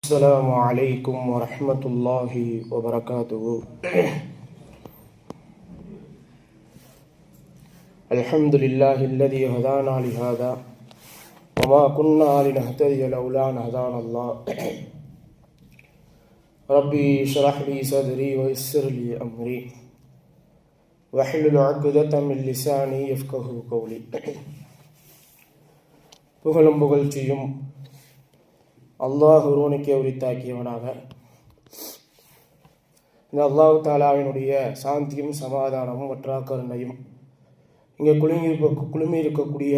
السلام عليكم ورحمة الله وبركاته. الحمد لله الذي هدانا لهذا وما كنا لنهتدي لولا أن هدانا الله. ربي اشرح لي صدري ويسر لي أمري واحلل عقدة من لساني يفقهوا قولي. புகழும் புகழ்ச்சியும் அல்லாஹ் ஒருவனுக்கே உரித்தாக்கியவனாக இந்த அல்லாஹ் தாலாவினுடைய சாந்தியும் சமாதானமும் வற்றாக்கருணையும் இங்கே குழுமி இருக்கக்கூடிய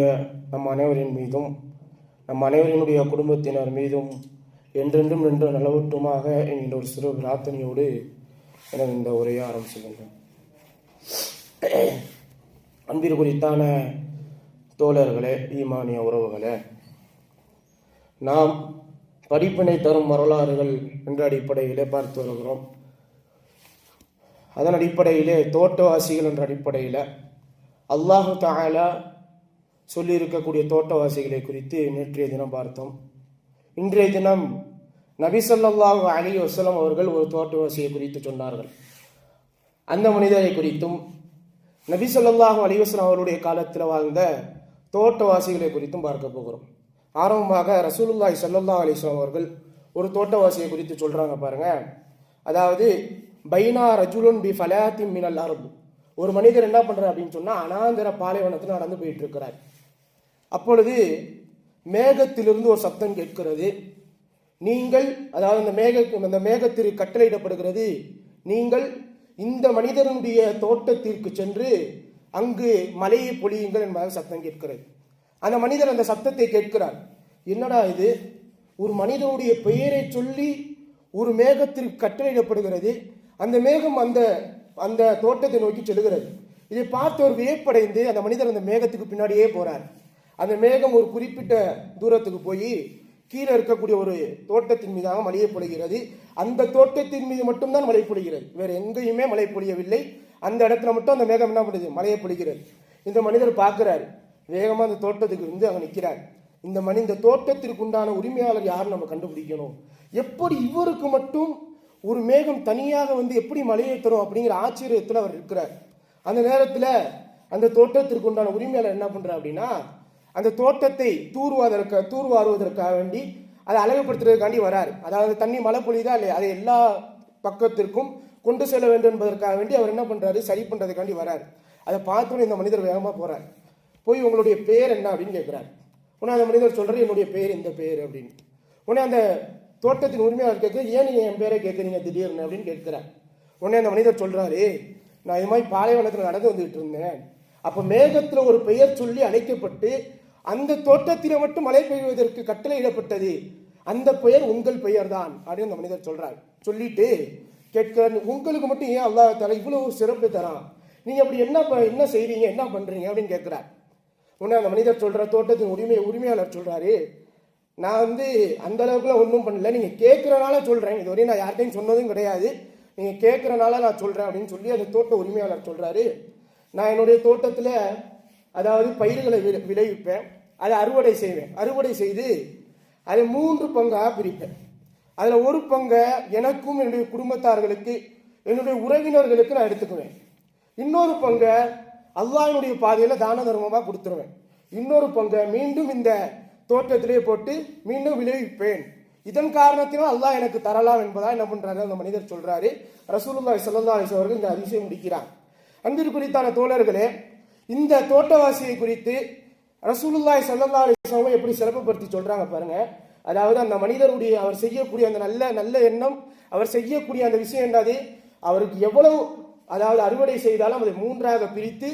நம் அனைவரின் மீதும் நம் அனைவரினுடைய குடும்பத்தினர் மீதும் என்றென்றும் நின்று நலவட்டுமாக என்கின்ற ஒரு சிறு பிரார்த்தனையோடு எனது இந்த உரையை ஆரம்பிச்சுகின்றேன். அன்பிற்கு குறித்தான தோழர்களே, ஈமானிய உறவுகளே, நாம் படிப்பினை தரும் வரலாறுகள் என்ற அடிப்படையிலே பார்த்து வருகிறோம். அதன் அடிப்படையிலே தோட்டவாசிகள் என்ற அடிப்படையில் அல்லாஹு தஆலா சொல்லியிருக்கக்கூடிய தோட்டவாசிகளை குறித்து நேற்றைய தினம் பார்த்தோம். இன்றைய தினம் நபி ஸல்லல்லாஹு அலைஹி வஸல்லம் அவர்கள் ஒரு தோட்டவாசியை குறித்து சொன்னார்கள். அந்த மனிதரை குறித்தும் நபி ஸல்லல்லாஹு அலைஹி வஸல்லம் அவருடைய காலத்தில் வாழ்ந்த தோட்டவாசிகளை குறித்தும் பார்க்க போகிறோம். ஆரம்பமாக ரசூலுல்லாஹி ஸல்லல்லாஹு அலைஹி வஸல்லம் அவர்கள் ஒரு தோட்டவாசியை குறித்து சொல்றாங்க பாருங்க. அதாவது பைனா ரஜுலுன் பி ஃபலாத்தின் மினல் அர்த், ஒரு மனிதர் என்ன பண்றார் அப்படின்னு சொன்னா அனாந்தர பாலைவனத்தில் நடந்து போயிட்டு இருக்கிறார். அப்பொழுது மேகத்திலிருந்து ஒரு சப்தம் கேட்கிறது. நீங்கள், அதாவது அந்த மேகத்திற்கு கட்டளையிடப்படுகிறது, நீங்கள் இந்த மனிதனுடைய தோட்டத்திற்கு சென்று அங்கு மலையை பொழியுங்கள் என்பதாக சத்தம் கேட்கிறது. அந்த மனிதர் அந்த சத்தத்தை கேட்கிறார். என்னடா இது, ஒரு மனிதனுடைய பெயரை சொல்லி ஒரு மேகத்திற்கு கட்டளையிடப்படுகிறது, அந்த மேகம் அந்த தோட்டத்தை நோக்கி செல்கிறது. இதை பார்த்து ஒரு வியப்படைந்து அந்த மனிதர் அந்த மேகத்துக்கு பின்னாடியே போறார். அந்த மேகம் ஒரு குறிப்பிட்ட தூரத்துக்கு போய் கீழே இருக்கக்கூடிய ஒரு தோட்டத்தின் மீதாக மழையை பொழிகிறது. அந்த தோட்டத்தின் மீது மட்டும்தான் மழை பொழிகிறது, வேறு எங்கேயுமே மழை பொழியவில்லை. அந்த இடத்துல மட்டும் அந்த மேகம் என்ன பண்ணுது, மழையை பொழிகிறது. இந்த மனிதர் பார்க்கிறார், வேகமாக அந்த தோட்டத்துக்கு இருந்து அங்கே நிற்கிறார். இந்த தோட்டத்திற்கு உண்டான உரிமையாளர் யாரும் நம்ம கண்டுபிடிக்கணும். எப்படி இவருக்கு மட்டும் ஒரு மேகம் தனியாக வந்து எப்படி மழையை தரும் அப்படிங்கிற ஆச்சரியத்தில் அவர் இருக்கிறார். அந்த நேரத்தில் அந்த தோட்டத்திற்கு உண்டான உரிமையாளர் என்ன பண்றார் அப்படின்னா, அந்த தோட்டத்தை தூர்வாருவதற்காக வேண்டி அதை அழகுபடுத்துறதுக்காண்டி வராரு. அதாவது தண்ணி மழை பொழியுதா இல்லையா, அதை எல்லா பக்கத்திற்கும் கொண்டு செல்ல வேண்டும் என்பதற்காக வேண்டி அவர் என்ன பண்றாரு, சரி பண்றதுக்காண்டி வராரு. அதை பார்த்தோன்னே இந்த மனிதர் வேகமாக போறார். போய் உங்களுடைய பெயர் என்ன அப்படின்னு கேட்கிறார். உடனே அந்த மனிதர் சொல்றாரு, என்னுடைய பெயர் இந்த பெயர் அப்படின்னு. உடனே அந்த தோட்டத்தின் உரிமையாளர் கேட்க, ஏன் நீங்க என் பேரை கேட்குறீங்க திடீர்னு அப்படின்னு கேட்கிறார். உடனே அந்த மனிதர் சொல்றாரு, நான் இது மாதிரி பாலைவனத்தில் நடந்து வந்துட்டு இருந்தேன். அப்ப மேகத்துல ஒரு பெயர் சொல்லி அழைக்கப்பட்டு அந்த தோட்டத்தில மட்டும் மழை பெய்வதற்கு கட்டளையிடப்பட்டது, அந்த பெயர் உங்கள் பெயர் தான் அப்படின்னு அந்த மனிதர் சொல்றார். சொல்லிட்டு கேட்கிறார், உங்களுக்கு மட்டும் ஏன் அல்லாஹ் தஆலா இவ்வளவு சிறப்பு தரான், நீங்க அப்படி என்ன செய்றீங்க, என்ன பண்றீங்க அப்படின்னு கேட்கிறார். உடனே அந்த மனிதர் சொல்ற, தோட்டத்தின் உரிமையாளர் சொல்றாரு, நான் அந்த அளவுக்குலாம் ஒன்றும் பண்ணல, நீங்க கேட்கறனால சொல்றேன், இதுவரையும் நான் யார்கிட்டையும் சொன்னதும் கிடையாது, நீங்க கேட்கறனால நான் சொல்றேன் அப்படின்னு சொல்லி அந்த தோட்ட உரிமையாளர் சொல்றாரு. நான் என்னுடைய தோட்டத்துல அதாவது பயிர்களை விளைவிப்பேன், அதை அறுவடை செய்வேன், அறுவடை செய்து அதை 3 பங்காக பிரிப்பேன். அதுல ஒரு பங்கை எனக்கும் என்னுடைய குடும்பத்தார்களுக்கு என்னுடைய உறவினர்களுக்கு நான் எடுத்துக்குவேன், இன்னொரு பங்கை அல்லாஹ்வுடைய பாதையில தான தர்மமா கொடுத்துருவேன், இன்னொரு பங்கை மீண்டும் இந்த தோட்டத்திலே போட்டு மீண்டும் விளைவிப்பேன். இதன் காரணத்தினால் அல்லாஹ் எனக்கு தரலாம் என்பதா என்ன பண்றாரு அந்த மனிதர் சொல்றாரு. ரசூலுல்லாஹி ஸல்லல்லாஹு அலைஹி வஸல்லம் அவர்கள் இந்த ஹதீஸை முடிக்கிறார். அன்பிற்கு குறித்தான தோழர்களே, இந்த தோட்டவாசியை குறித்து ரசூலுல்லாஹி ஸல்லல்லாஹு அலைஹி வஸல்லம் எப்படி சிறப்புப்படுத்தி சொல்றாங்க பாருங்க. அதாவது அந்த மனிதருடைய அவர் செய்யக்கூடிய அந்த நல்ல எண்ணம், அவர் செய்யக்கூடிய அந்த விஷயம் என்னது, அவருக்கு எவ்வளவு அதாவது அறுவடை செய்தாலும் அதை 3ஆக பிரித்து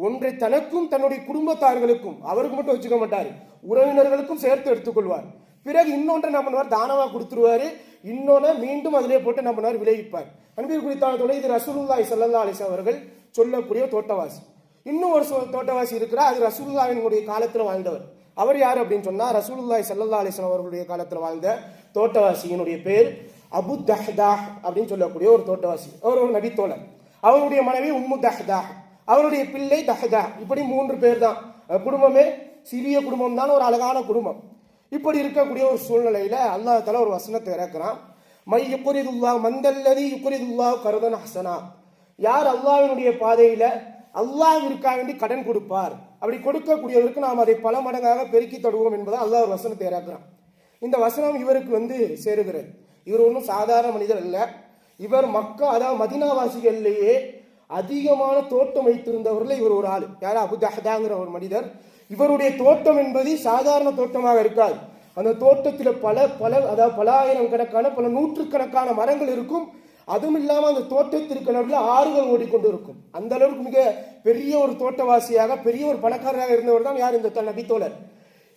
ஒன்றை தனக்கும் தன்னுடைய குடும்பத்தார்களுக்கும், அவருக்கு மட்டும் வச்சுக்க மாட்டார், உறவினர்களுக்கும் சேர்த்து எடுத்துக்கொள்வார். பிறகு இன்னொன்றை என்ன பண்ணுவார், தானமாக கொடுத்துருவாரு, இன்னொன்று மீண்டும் அதிலே போட்டு என்ன பண்ணுவார், விளைவிப்பார். அன்பிற்கு குறித்தான தோழர், இது ரசூலுல்லாஹி ஸல்லல்லாஹு அலைஹி வஸல்லம் அவர்கள் சொல்லக்கூடிய தோட்டவாசி. இன்னும் ஒரு தோட்டவாசி இருக்கிறார், அது ரசூலுல்லாஹினுடைய காலத்தில் வாழ்ந்தவர். அவர் யார் அப்படின்னு சொன்னா, ரசூலுல்லாஹி ஸல்லல்லாஹு அலைஹி வஸல்லம் அவர்களுடைய காலத்தில் வாழ்ந்த தோட்டவாசியினுடைய பேர் அபு தஹ்தாஹ் அப்படின்னு சொல்லக்கூடிய ஒரு தோட்டவாசி. அவர் ஒரு நபி தோழர். அவருடைய மனைவி உம்மு தஹ்தாஹ், அவருடைய பிள்ளை தஹ்தாஹ். இப்படி 3 பேர் தான். குடும்பமே சிறிய குடும்பம் தான், ஒரு அழகான குடும்பம். இப்படி இருக்கக்கூடிய ஒரு சூழ்நிலையில அல்லாஹ் தஆலா ஒரு வசனத்தை இறக்குறான். மை யுக்ரிதுல்லாஹ் மந்தல்லதி யுக்ரிதுல்லாஹ் கர்தன் ஹஸனா. யார் அல்லாஹ்வினுடைய பாதையில அல்லாஹ்விற்காக வேண்டி கடன் கொடுப்பார், அப்படி கொடுக்கக்கூடியவருக்கு நாம் அதை பல மடங்காக பெருக்கி தருவோம் என்பதை அல்லாஹ் ஒரு வசனத்தை இறக்குறான். இந்த வசனம் இவருக்கு சேருகிறது. இவர் ஒன்றும் சாதாரண மனிதர் அல்ல. இவர் மக்கா, அதாவது மதீனாவாசிகளிலேயே அதிகமான தோட்டம் வைத்திருந்தவர்கள் இவர் ஒரு ஆள். யார்? அபு தஹ்தாங்கிற ஒரு மனிதர். இவருடைய தோட்டம் என்பது சாதாரண தோட்டமாக இருக்காது. அந்த தோட்டத்தில் பல ஆயிரம் கணக்கான, பல நூற்றுக்கணக்கான மரங்கள் இருக்கும். அதுவும் இல்லாமல் அந்த தோட்டத்திற்கு நடுவில் ஆறுகள் ஓடிக்கொண்டு இருக்கும். அந்த அளவுக்கு மிக பெரிய ஒரு தோட்டவாசியாக, பெரிய ஒரு பணக்காரராக இருந்தவர் தான் யார்? இந்த நபித்தோழர்.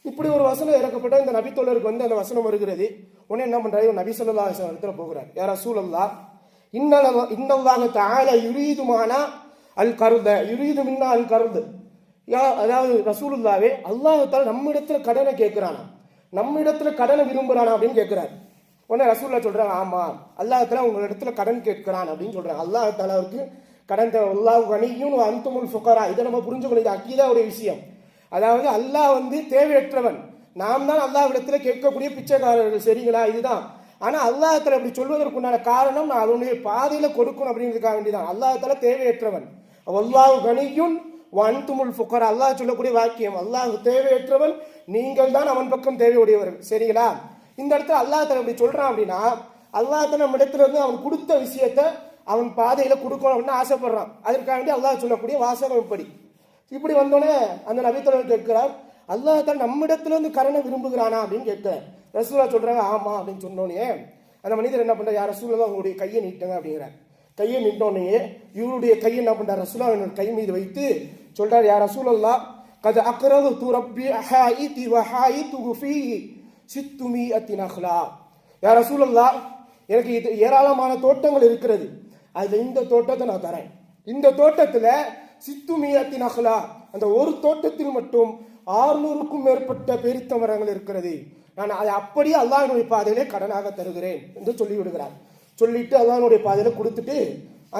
இப்படி ஒரு வசனம் இறக்கப்பட்ட இந்த நபித்தோழருக்கு அந்த வசனம் வருகிறது. உடனே என்ன பண்றாரு? நபி ஸல்லல்லாஹு அலைஹி வஸல்லம் போகிறார். யா ரசூலல்லாஹ், இன்னல்லாஹ தஆலா யுரீது மானா அல் கர்த யுரீது மின்னா அல் கர்து. அதாவது ரசூலுல்லாவே, அல்லாஹ் தஆலா நம்ம இடத்துல கடனை கேட்கிறானா, நம்ம இடத்துல கடனை விரும்புறானா அப்படின்னு கேட்கிறார். உடனே ரசூலுல்லாஹ் சொல்றாங்க, ஆமா, அல்லாஹ் தஆலா உங்க இடத்துல கடன் கேட்கிறான் அப்படின்னு சொல்றாங்க. அல்லாஹ் தஆலாவுக்கு கடன் தேவை. அல்லாஹ் கனியும் அன்துமுல் ஃபுகரா. இதை நம்ம புரிஞ்சுக்கணும். இது அக்கீதாவுடைய விஷயம். அதாவது அல்லாஹ் தேவையற்றவன், நாம் தான் அல்லாஹ் இடத்துல கேட்கக்கூடிய பிச்சைக்காரர்கள். சரிங்களா? இதுதான். ஆனா அல்லாஹ் தஆலா அப்படி சொல்வதற்குண்டான காரணம், நான் அவனுடைய பாதையில கொடுக்கணும் அப்படின்றதுக்காக வேண்டிதான். அல்லாஹ் தஆலா தேவையற்றவன். அல்லாஹ் கனியும் அன்துமுல் ஃபுகரா. அல்லாஹ் சொல்லக்கூடிய வாக்கியம், அல்லாஹ் தேவையற்றவன், நீங்கள் தான் அவன் பக்கம் தேவையுடையவர்கள். சரிங்களா? இந்த இடத்துல அல்லாஹ் தஆலா இப்படி சொல்றான் அப்படின்னா, அல்லாஹ் தஆலா நம்ம இடத்துல அவன் கொடுத்த விஷயத்த அவன் பாதையில கொடுக்கணும் அப்படின்னு ஆசைப்படுறான். அதற்காக வேண்டி அல்லாஹ் சொல்லக்கூடிய வாசகம் இப்படி வந்தோடனே அந்த நபித்தோழர் கேட்கிறார், அல்லாஹ் தஆலா நம்ம இடத்துல கடனை விரும்புகிறானா அப்படின்னு கேட்கிறார். ரசூலுல்லாஹ் சொல்றாங்க, ஆமா அப்படின்னு சொன்னோடனே அந்த மனிதர் என்ன பண்றார்? யார் ரசூலுல்லாஹ், உங்களுடைய கையை நீட்டுங்க அப்படிங்கிறார். கையை நீட்டோடனே இவருடைய கையை என்ன பண்றார்? ரசூலுல்லாஹ் என்னோட கை மீது வைத்து சொல்றார், யார் ரசூலுல்லாஹ், கத் அக்ரது துரப்பி ஹாயிதி வஹாயிது ஃபீ 600 நஹ்லா. யார் ரசூலுல்லாஹ், எனக்கு இது ஏராளமான தோட்டங்கள் இருக்கிறது, அதுல இந்த தோட்டத்தை நான் தரேன். இந்த தோட்டத்துல 600 நஹ்லா, அந்த ஒரு தோட்டத்தில் மட்டும் 600க்கும் மேற்பட்ட பேரித்த மரங்கள் இருக்கிறது. நான் அதை அப்படியே அல்லாஹ்வுடைய பாதையிலே கடனாக தருகிறேன் என்று சொல்லி விடுகிறார். சொல்லிட்டு அல்லாஹ்வுடைய பாதையில கொடுத்துட்டு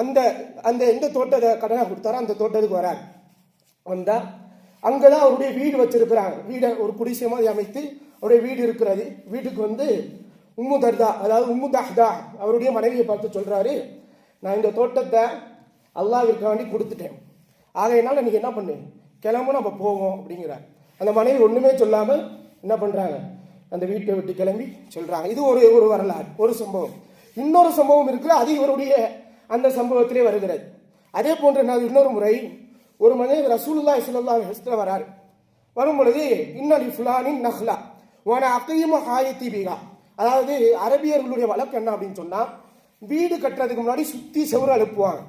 அந்த அந்த எந்த தோட்டத்தை கடனாக கொடுத்தாரோ அந்த தோட்டத்துக்கு வரார். வந்தா அங்கதான் அவருடைய வீடு வச்சிருக்கிறாங்க. வீடை ஒரு குடிசை மாதிரி அமைத்து அவருடைய வீடு இருக்கிறது. வீட்டுக்கு உம்மு தர்தா, அதாவது உம்மு தஹ்தா, அவருடைய மனைவியை பார்த்து சொல்றாரு, நான் இந்த தோட்டத்தை அல்லாஹ்விற்காக வேண்டி கொடுத்துட்டேன், ஆகையினால நீங்க என்ன பண்ணு, கிளம்பு, நம்ம போவோம் அப்படிங்கிறார். அந்த மனைவி ஒண்ணுமே சொல்லாமல் என்ன பண்றாங்க? அந்த வீட்டை விட்டு கிளம்பி சொல்றாங்க. இது ஒரு வரலாறு, ஒரு சம்பவம். இன்னொரு சம்பவம் இருக்கு, அது இவருடைய அந்த சம்பவத்திலே வருகிறது. அதே போன்ற இன்னொரு முறை ஒரு மனிதர் ரசூலுல்லாஹி ஸல்லல்லாஹு அலைஹி வஸல்லம் வராரு. வரும் பொழுது, இன்னலி ஃபுலானின் நஹ்லா வன அகீம ஹாயத்தி பிஹா. அதாவது அரபியர்களுடைய வழக்கம் என்ன அப்படின்னு சொன்னா, வீடு கட்டுறதுக்கு முன்னாடி சுத்தி செவுறு எழுப்புவாங்க.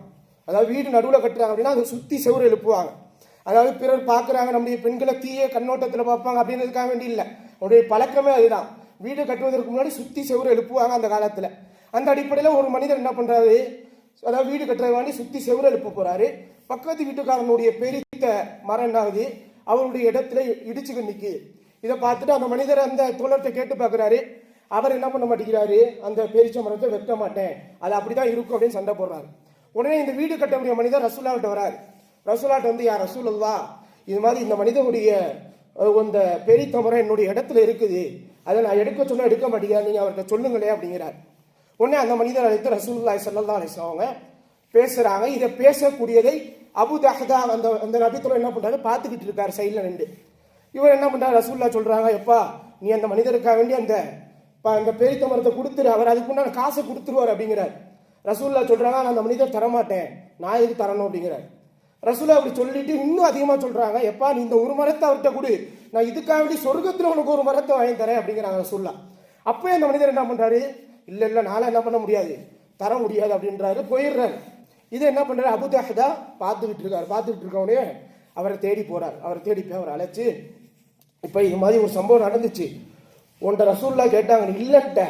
அதாவது வீடு நடுவில் கட்டுறாங்க அப்படின்னா அதை சுத்தி செவுறு எழுப்புவாங்க. அதாவது பிறர் பார்க்குறாங்க, நம்முடைய பெண்களை தீய கண்ணோட்டத்தில் பார்ப்பாங்க அப்படின்றதுக்காக வேண்டி இல்லை, அவருடைய பழக்கமே அதுதான். வீடு கட்டுவதற்கு முன்னாடி சுத்தி செவுறு எழுப்புவாங்க அந்த காலத்தில். அந்த அடிப்படையில் ஒரு மனிதர் என்ன பண்றாரு, அதாவது வீடு கட்டுறதுக்கு வேண்டி சுத்தி செவுறு எழுப்ப போறாரு. பக்கத்து வீட்டுக்காரனுடைய பெரித்த மரம் என்னாவது அவருடைய இடத்துல இடிச்சுக்கு நிற்குது. இதை பார்த்துட்டு அந்த மனிதர் அந்த தோழத்தை கேட்டு பார்க்குறாரு. அவர் என்ன பண்ண மாட்டேங்கிறாரு, அந்த பேரிச்ச மரத்தை வெட்ட மாட்டேன், அது அப்படிதான் இருக்கும் அப்படின்னு சண்டை போடுறாரு. உடனே இந்த வீடு கட்டக்கூடிய மனிதர் ரசூலுல்லாஹ்ட்ட வராரு. ரசூலுல்லாஹ்ட்ட யார் ரசூலுல்லாஹ், இது மாதிரி இந்த மனிதனுடைய அந்த பெரித்த மரம் என்னுடைய இடத்துல இருக்குது, அதை நான் எடுக்க சொன்னா எடுக்க மாட்டேங்கிறேன், நீங்க அவர்கிட்ட சொல்லுங்களே அப்படிங்கிறார். உடனே அந்த மனிதர் அழைத்து ரசூலுல்லாஹி ஸல்லல்லாஹு அலைஹி வஸல்லம் அவங்க பேசுறாங்க. இதை பேசக்கூடியதை அபு தஹ்தா அந்த நபித்தோழர் என்ன பண்றாரு, பார்த்துக்கிட்டு இருக்காரு சைட்ல நின்று. இவர் என்ன பண்றாரு, ரசூலுல்லாஹ் சொல்றாங்க, எப்பா நீ அந்த மனிதருக்காக வேண்டி அந்த பெரித்த மரத்தை கொடுத்துரு, அவர் அதுக்குண்டான காசை கொடுத்துருவார் அப்படிங்கிறார். ரசூலுல்லாஹ் சொல்றாங்க, நான் அந்த மனிதர் தரமாட்டேன், நான் எதுக்கு தரணும் அப்படிங்கிறார். ரசூலுல்லாஹ் அப்படி சொல்லிட்டு இன்னும் அதிகமா சொல்றாங்க, எப்பா நீ இந்த ஒரு மரத்தை அவர்கிட்ட கொடு, நான் இதுக்காக வேண்டி சொர்க்கத்துல உனக்கு ஒரு மரத்தை வாங்கி தரேன் அப்படிங்கிறாங்க ரசூலுல்லாஹ். அப்பவே அந்த மனிதர் என்ன பண்றாரு, இல்ல நாளை என்ன பண்ண முடியாது, தர முடியாது அப்படின்றாரு, போயிடுறாரு. இதை என்ன பண்றாரு, அபு தஹ்தா பார்த்துக்கிட்டு இருக்காரு. பார்த்துக்கிட்டு இருக்கவனே அவரை தேடி போறார். அவரை தேடி போய் அவரை அழைச்சு, இப்ப இது மாதிரி ஒரு சம்பவம் நடந்துச்சு, உன்ட ரசூலுல்லாஹ் கேட்டாங்க, நீ இல்லட்ட,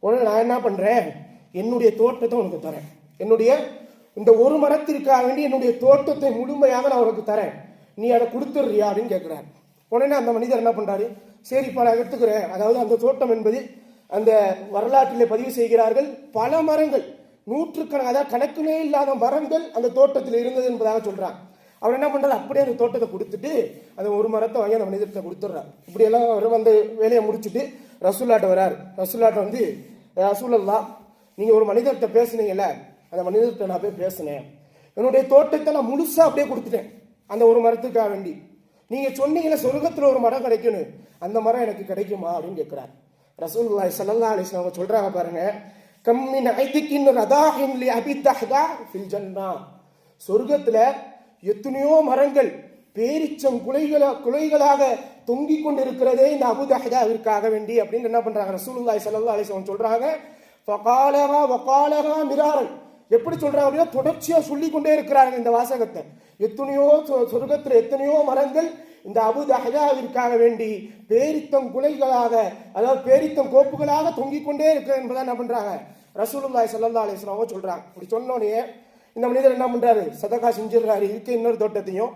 உடனே நான் என்ன பண்றேன், என்னுடைய தோட்டத்தை உனக்கு தரேன், என்னுடைய இந்த ஒரு மரத்திற்காக வேண்டி என்னுடைய தோட்டத்தை முழுமையாக நான் உனக்கு தரேன், நீ அதை கொடுத்துடுறியா அப்படின்னு கேட்கிறார். உடனே அந்த மனிதர் என்ன பண்றாரு, சரிப்பா நான் எடுத்துக்கிறேன். அதாவது அந்த தோட்டம் என்பது அந்த வரலாற்றிலே பதிவு செய்கிறார்கள், பல மரங்கள், நூற்றுக்கணக்கான, அதாவது கணக்கிலே இல்லாத மரங்கள் அந்த தோட்டத்தில் இருந்தது என்பதாக சொல்றாங்க. அவர் என்ன பண்றாரு, அப்படியே அந்த தோட்டத்தை கொடுத்துட்டு அந்த ஒரு மரத்தை வாங்கி அந்த மனிதர்கிட்ட கொடுத்துட்றாரு. இப்படி எல்லாம் அவர் வந்து வேலையை முடிச்சுட்டு ரசூல்லாட்ட வராரு. ரசூல்லாட்ட வந்து, ரசூலல்லா, நீங்க ஒரு மனிதர்கிட்ட பேசுனீங்கல்ல, அந்த மனிதர்கிட்ட நான் போய் பேசினேன், என்னுடைய தோட்டத்தை நான் முழுசா அப்படியே கொடுத்துட்டேன் அந்த ஒரு மரத்துக்காக வேண்டி. நீங்க சொன்னீங்கல்ல சொர்க்கத்துல ஒரு மரம் கிடைக்கணும், அந்த மரம் எனக்கு கிடைக்குமா அப்படின்னு கேட்கிறார். ரசூலுல்லாஹி ஸல்லல்லாஹு அலைஹி வஸல்லம் சொல்றாங்க பாருங்க, கம்மின் ஐதிகின் ரதாஹின் லி அபி தஹ்தா ஃபில் ஜன்னா. சொர்க்கத்துல எத்தனையோ மரங்கள் பேரிச்சம் குலைகளாக தொங்கிக் கொண்டிருக்கிறதே இந்த அபூ தஹ்தாவிற்காக வேண்டி அப்படின்னு என்ன பண்றாங்க ரசூலுல்லாஹி ஸல்லல்லாஹு அலைஹி வஸல்லம் சொல்றாங்க. ஃபகாலஹா வகாலஹா மிராரன். எப்படி சொல்றாங்க அப்படின்னா தொடர்ச்சியா சொல்லி கொண்டே இருக்கிறாங்க இந்த வாசகத்தை. எத்தனையோ சொர்க்கத்துல எத்தனையோ மரங்கள் இந்த அபூ தஹ்தாவிற்காக வேண்டி பேரித்தம் குலைகளாக, அதாவது பேரித்தம் கோப்புகளாக தொங்கிக் கொண்டே இருக்கு என்பதை என்ன பண்றாங்க ரசூலுல்லாஹி ஸல்லல்லாஹு அலைஹி வஸல்லம் சொல்றாங்க. இப்படி சொன்னோடனே இந்த மனிதர் என்ன பண்றாரு, சதகா செஞ்சிடறாரு இருக்க இன்னொரு தோட்டத்தையும்.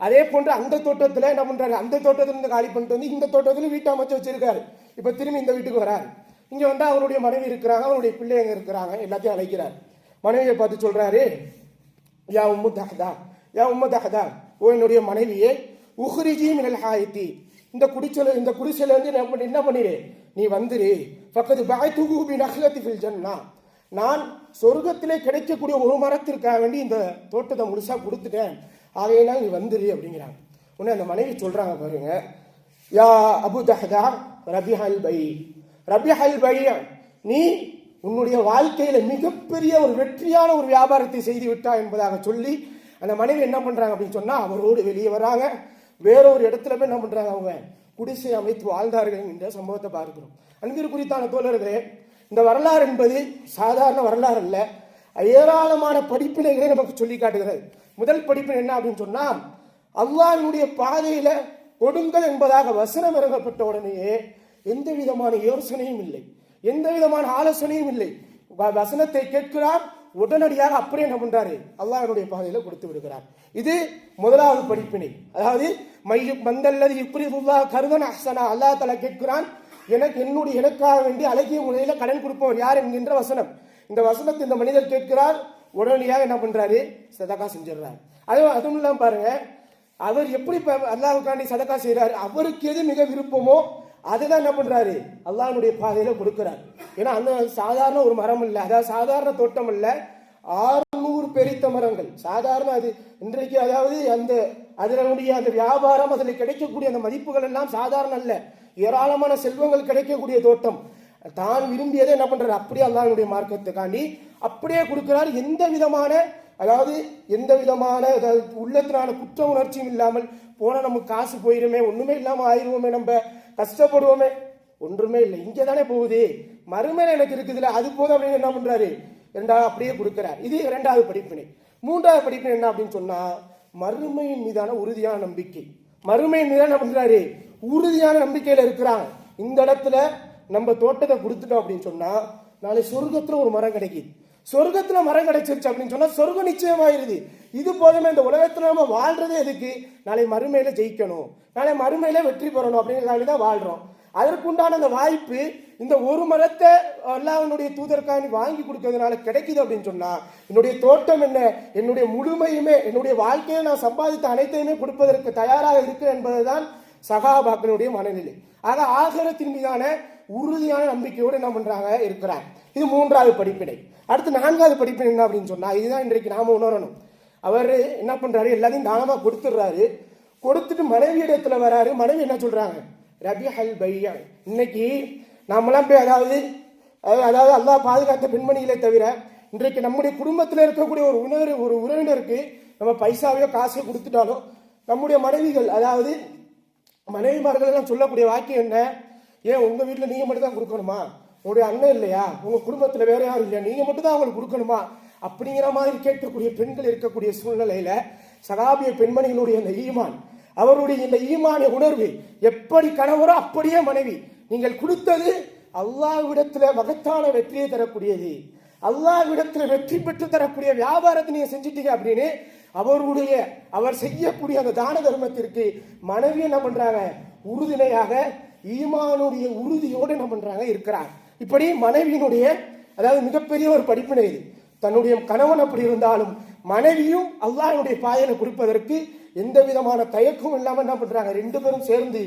அதே போன்று அந்த தோட்டத்துல என்ன பண்றாரு, அந்த தோட்டத்துல இருந்து காலி பண்ணிட்டு வந்து இந்த தோட்டத்துல வீட்டை அமைச்சு வச்சிருக்காரு. இப்ப திரும்பி இந்த வீட்டுக்கு வராரு. இங்க வந்து அவருடைய மனைவி இருக்கிறாங்க, அவருடைய பிள்ளைங்க இருக்கிறாங்க, எல்லாத்தையும் அழைக்கிறார். மனைவியை பார்த்து சொல்றாரு, யா உம்மு தஹ்தா, யா உம்மு தஹ்தா, ஓ என்னுடைய மனைவியே, உஹ்ரிஜி மினல் ஹாயித்தி, இந்த குடிசையில வந்து என்ன பண்ணிரு, நீ வந்துரு. ஃபக்கத் பஅதுஹு பி நஹ்லத்தி ஃபில் ஜன்னா, நான் சொர்க்கத்திலே கிடைக்கக்கூடிய ஒரு மரத்திற்காக வேண்டி இந்த தோட்டத்தை முழுசா கொடுத்துட்டேன், ஆகையினால் நீ வந்துரு அப்படிங்கிறாங்க. உடனே அந்த மனைவி சொல்றாங்க பாருங்க, யா அபூ தஹ்தா ரபிஹல் பை, ரபிஹல் பை, நீ உன்னுடைய வாழ்க்கையில மிகப்பெரிய ஒரு வெற்றியான ஒரு வியாபாரத்தை செய்து விட்டா என்பதாக சொல்லி அந்த மனைவி என்ன பண்றாங்க அப்படின்னு சொன்னா அவரோடு வெளியே வராங்க. வேறொரு இடத்துல போய் என்ன பண்றாங்க, அவங்க குடிசை அமைத்து வாழ்ந்தார்கள் என்ற சம்பவத்தை பார்க்கிறோம். அன்பிற்குரித்தான தோழர்களே, இந்த வரலாறு என்பது சாதாரண வரலாறு அல்ல, ஏராளமான படிப்பினைகளை நமக்கு சொல்லி காட்டுகிறது. முதல் படிப்பினை என்ன அப்படின்னு சொன்னா, அல்லாஹ்வுடைய பாதையில கொடுங்கள் என்பதாக வசனம் இறங்கப்பட்ட உடனேயே எந்த விதமான யோசனையும் இல்லை, எந்த விதமான ஆலோசனையும் இல்லை. வசனத்தை கேட்கிறார், உடனடியாக அப்படியே என்ன பண்றாரு, அல்லாஹ்வுடைய பாதையில கொடுத்து விடுகிறார். இது முதலாவது படிப்பினை. அதாவது மந்தல்லது யுக்ரிதுல்லாஹ் கர்தன் அஹ்சனா, அல்லாஹ் தஆலா கேட்கிறான், எனக்காக வேண்டி அழகிய முறையில கடன் கொடுப்பவர் யார் என்கின்ற வசனம். இந்த வசனத்தை இந்த மனிதர் கேட்கிறார், உடனடியாக என்ன பண்றாரு, சதகா செஞ்சிடறாரு. அதுவும் இல்லாம பாருங்க, அவர் எப்படி அல்லாஹ்வுக்காண்டி சதகா செய்யறாரு, அவருக்கு எது மிக விருப்பமோ அதுதான் என்ன பண்றாரு, அல்லாஹ்வுடைய பாதையில கொடுக்கிறார். ஏன்னா அந்த சாதாரண ஒரு மரம் இல்ல, அதாவது சாதாரண தோட்டம் இல்ல, 600 பெரித்த மரங்கள். சாதாரண அது இன்றைக்கு, அதாவது அதனுடைய அந்த வியாபாரம், அதில் கிடைக்கக்கூடிய அந்த மதிப்புகள் எல்லாம் சாதாரண அல்ல, ஏராளமான செல்வங்கள் கிடைக்கக்கூடிய தோட்டம். தான் விரும்பியதை என்ன பண்றாரு, அப்படியே அல்லாஹ்வுடைய மார்க்கத்துக்காண்டி அப்படியே கொடுக்கிறார். எந்த விதமான உள்ளத்தினான குற்ற உணர்ச்சியும் இல்லாமல். போன நமக்கு காசு போயிருமே, ஒண்ணுமே இல்லாம ஆயிருவோமே, நம்ம கஷ்டப்படுவோமே, ஒன்றுமே இல்லை, இங்கே தானே போகுது, மறுமையில எனக்கு இருக்குதுல்ல, அது போதும் அப்படின்னு என்ன பண்றாரு, இரண்டாவது அப்படியே கொடுக்கிறார். இது இரண்டாவது படிப்பினை. மூன்றாவது படிப்பினை என்ன அப்படின்னு சொன்னா, மறுமையின் மீதான உறுதியான நம்பிக்கை. மறுமையின் மீதான என்ன பண்றாரு, உறுதியான நம்பிக்கையில இருக்கிறாங்க. இந்த இடத்துல நம்ம தோட்டத்தை கொடுத்துட்டோம் அப்படின்னு சொன்னா, நாளை சொர்க்கத்துல ஒரு மரம் கிடைக்குது. சொர்க்கத்துல மரம் கிடைச்சிருச்சு அப்படின்னு சொன்னா சொர்க்கம் நிச்சயமாயிருது. இது போதுமே, இந்த உலகத்துல நம்ம வாழ்றதே எதுக்கு, நாளை மறுமையில ஜெயிக்கணும், நாளை மறுமையில வெற்றி பெறணும் அப்படிங்கிறதால தான் வாழ்றோம். அதற்குண்டான அந்த வாய்ப்பு இந்த ஒரு மரத்தை அல்லாஹ்வுடைய தூதருக்காக வாங்கி கொடுக்கறதுனால கிடைக்குது அப்படின்னு சொன்னா, என்னுடைய தோட்டம் என்ன, என்னுடைய முழுமையுமே, என்னுடைய வாழ்க்கையை நான் சம்பாதித்த அனைத்தையுமே கொடுப்பதற்கு தயாராக இருக்கு என்பதுதான் சகாபாக்களுடைய மனநிலை. ஆக ஆகிரத்தின் மீதான உறுதியான நம்பிக்கையோடு என்ன பண்றாங்க இருக்கிறாங்க. இது மூன்றாவது படிப்பினை. அடுத்து நான்காவது படிப்பினை என்ன அப்படின்னு சொன்னா, இதுதான் இன்றைக்கு நாம உணரணும். அவர் என்ன பண்றாரு, எல்லாத்தையும் தானமா கொடுத்துடுறாரு. கொடுத்துட்டு மனைவி இடத்துல வராரு. மனைவி என்ன சொல்றாங்க, ரபிஹல் பையா, இன்னைக்கு நாமெல்லாம் போய் அதாவது அல்லாஹ் பாதுகாத்த பெண்மணிகளை தவிர இன்றைக்கு நம்முடைய குடும்பத்தில் இருக்கக்கூடிய ஒரு உறவினருக்கு நம்ம பைசாவையோ காசையோ கொடுத்துட்டாலும் நம்முடைய மனைவிகள், அதாவது மனைவிமார்கள் எல்லாம் சொல்லக்கூடிய வாக்கியம் என்ன, ஏன் உங்க வீட்டுல நீங்க மட்டும் தான் கொடுக்கணுமா, உங்களுடைய அண்ணன் இல்லையா, உங்க குடும்பத்துல வேற யாரும் இல்லையா, நீங்க மட்டும் தான் அவங்களுக்கு கொடுக்கணுமா அப்படிங்கிற மாதிரி கேட்கக்கூடிய பெண்கள் இருக்கக்கூடிய சூழ்நிலையில சகாபிய பெண்மணிகளுடைய இந்த ஈமான், அவருடைய இந்த ஈமானிய உணர்வு, எப்படி கணவரோ அப்படியே மனைவி, நீங்கள் கொடுத்தது அல்லாஹ்விடத்துல மகத்தான வெற்றியை தரக்கூடியது, அல்லாஹ்விடத்துல வெற்றி பெற்று தரக்கூடிய வியாபாரத்தை நீங்க செஞ்சிட்டீங்க அப்படின்னு அவர் செய்யக்கூடிய அந்த தான தர்மத்திற்கு மனைவி என்ன பண்றாங்க, உறுதுணையாக ஈமானுடைய உறுதியோடு என்ன பண்றாங்க இருக்கிறாங்க. இப்படி மனைவியினுடைய, அதாவது மிகப்பெரிய ஒரு படிப்பினை இது. தன்னுடைய கணவன் அப்படி இருந்தாலும் மனைவியும் அல்லாஹ்வுடைய பாதையில கொடுப்பதற்கு எந்த விதமான தயக்கமும் இல்லாம என்ன பண்றாங்க, ரெண்டு பேரும் சேர்ந்து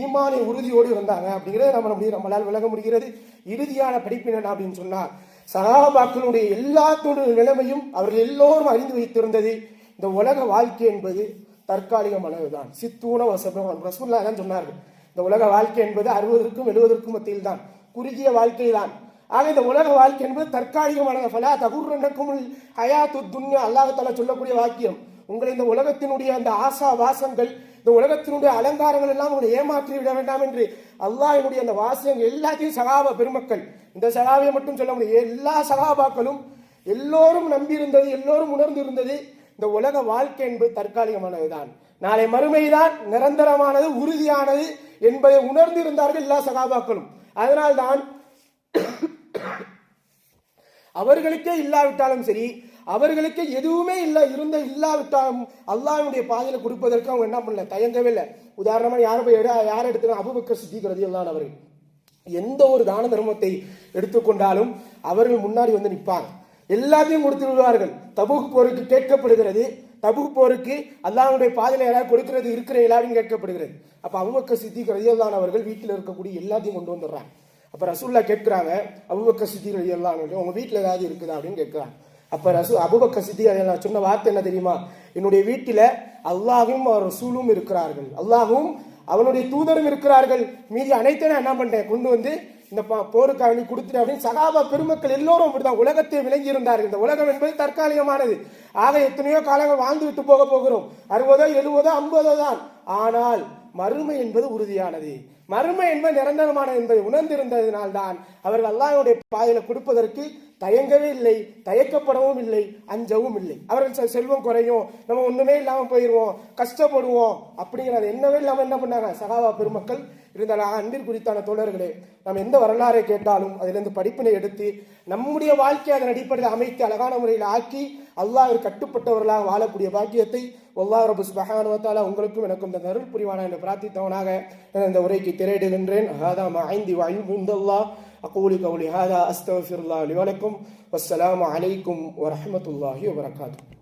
ஈமானை உறுதியோடு இருந்தாங்க அப்படிங்கிறத நம்மளால் விளங்க முடிகிறது. இறுதியான படிப்பின அப்படின்னு சொன்னால், சஹாபாக்களுடைய எல்லாத்துடைய நிலைமையும் அவர்கள் எல்லோரும் அறிந்து வைத்திருந்தது. இந்த உலக வாழ்க்கை என்பது தற்காலிகமானதுதான். சித்தூன வசபம் ரசூலுல்லாஹ் தான் சொன்னார்கள், இந்த உலக வாழ்க்கை என்பது 60க்கும் 70க்கும் மத்தியில் தான், குறுகிய வாழ்க்கை தான். ஆக இந்த உலக வாழ்க்கை என்பது தற்காலிகமானது. ஃபலா தகுர்ரன்னக்கும் ஹயாத்து துன்யா, அல்லாஹ் தஆலா சொல்லக்கூடிய வாக்கியம். உங்களை இந்த உலகத்தினுடைய அந்த ஆசா வாசங்கள், இந்த உலகத்தினுடைய அலங்காரங்கள் எல்லாம் உங்களை ஏமாற்றி விட வேண்டாம் என்று அல்லாஹ்வினுடைய அந்த வாசகம் எல்லாத்தையும் சஹாபா பெருமக்கள், இந்த சஹாபியை மட்டும் சொல்ல முடியும், எல்லா சஹாபாக்களும் எல்லோரும் நம்பியிருந்தது, எல்லோரும் உணர்ந்திருந்தது, இந்த உலக வாழ்க்கை என்பது தற்காலிகமானதுதான், நாளை மறுமைதான் நிரந்தரமானது, உறுதியானது என்பதை உணர்ந்திருந்தார்கள் எல்லா சகாபாக்களும். அதனால்தான் அவர்களுக்கே இல்லாவிட்டாலும் சரி, அவர்களுக்கு எதுவுமே இல்லாவிட்டாலும் அல்லாஹ்வுடைய பாதையில கொடுப்பதற்கு அவங்க என்ன பண்ணல, தயங்கவே இல்லை. உதாரணமா யார் எடுத்துக்கலாம், அபூபக்கர் சித்திக் ரலியல்லாஹு அன்ஹு அவர்கள் எந்த ஒரு தான தர்மத்தை எடுத்துக்கொண்டாலும் அவர்கள் முன்னாடி வந்து நிற்பாங்க, எல்லாத்தையும் கொடுத்து விடுவார்கள். தபூக் போருக்கு கேட்கப்படுகிறது, தபூக் போருக்கு அல்லாஹ்வுடைய பாதையில யாராவது கொடுக்கிறது இருக்கிற எல்லாரும் கேட்கப்படுகிறது. அப்ப அபூபக்கர் சித்திக் ரலியல்லாஹு அன்ஹு அவர்கள் வீட்டில் இருக்கக்கூடிய எல்லாத்தையும் கொண்டு வந்துடுறாங்க. அப்ப ரசூலுல்லாஹ் கேட்கிறாங்க, அபூபக்கர் சித்திக் ரலியல்லாஹு அன்ஹு உங்க வீட்டில் ஏதாவது இருக்குதா அப்படின்னு கேட்கிறாங்க. அப்ப அபூபக்கர் சித்திக் ரலியல்லாஹு சொன்ன வார்த்தை என்ன தெரியுமா, என்னுடைய வீட்டில அல்லாஹ்வும் ரசூலும் இருக்கிறார்கள், அல்லாஹ்வும் அவனுடைய தூதரும் இருக்கிறார்கள், மீதி அனைத்தையும் என்ன பண்றேன் கொண்டு வந்து இந்த போருக்காக கொடுத்துட்டு அப்படின்னு சகாபா பெருமக்கள் எல்லோரும் அப்படிதான் உலகத்தை விளங்கி இருந்தார்கள். இந்த உலகம் என்பது தற்காலிகமானது. ஆக எத்தனையோ காலங்கள் வாழ்ந்து விட்டு போகிறோம், 60, 70, 50 தான். ஆனால் மறுமை என்பது உறுதியானது, மறுமை என்பது நிரந்தரமானது என்பதை உணர்ந்திருந்ததினால்தான் அவர்கள் அல்லாஹ்வுடைய பாதையில கொடுப்பதற்கு தயங்கவே இல்லை, தயக்கப்படவும் இல்லை, அஞ்சவும் இல்லை. அவர்கள் செல்வம் குறையும், நம்ம ஒண்ணுமே இல்லாம போயிடுவோம், கஷ்டப்படுவோம் அப்படிங்கிறது என்னவே இல்லாம என்ன பண்ணாங்க சகாபா பெருமக்கள் இருந்தாலும். அன்பில் குறித்தான தோழர்களே, நாம் எந்த வரலாறை கேட்டாலும் அதிலிருந்து படிப்பினை எடுத்து நம்முடைய வாழ்க்கையை அதன் அடிப்படையில் அமைத்து அழகான முறையில் ஆக்கி அல்லாஹ்விற்கு கட்டுப்பட்டவர்களாக வாழக்கூடிய பாக்கியத்தை அல்லாஹ் ரப்பு சுப்ஹானஹு வ தஆலா உங்களுக்கும் எனக்கும் இந்த அருள் புரிவானா என்று பிரார்த்தித்தவனாக இந்த உரைக்கு திரையிடுகின்றேன். ஹாதா மா ஐந்தி வ இன்தல்லாஹ் அகூலு கௌலி ஹாதா அஸ்தக்ஃபிருல்லாஹ் லி வ லக்கும் வஸ்ஸலாமு அலைக்கும் வ ரஹ்மத்துல்லாஹி வ பரகாத்துஹு.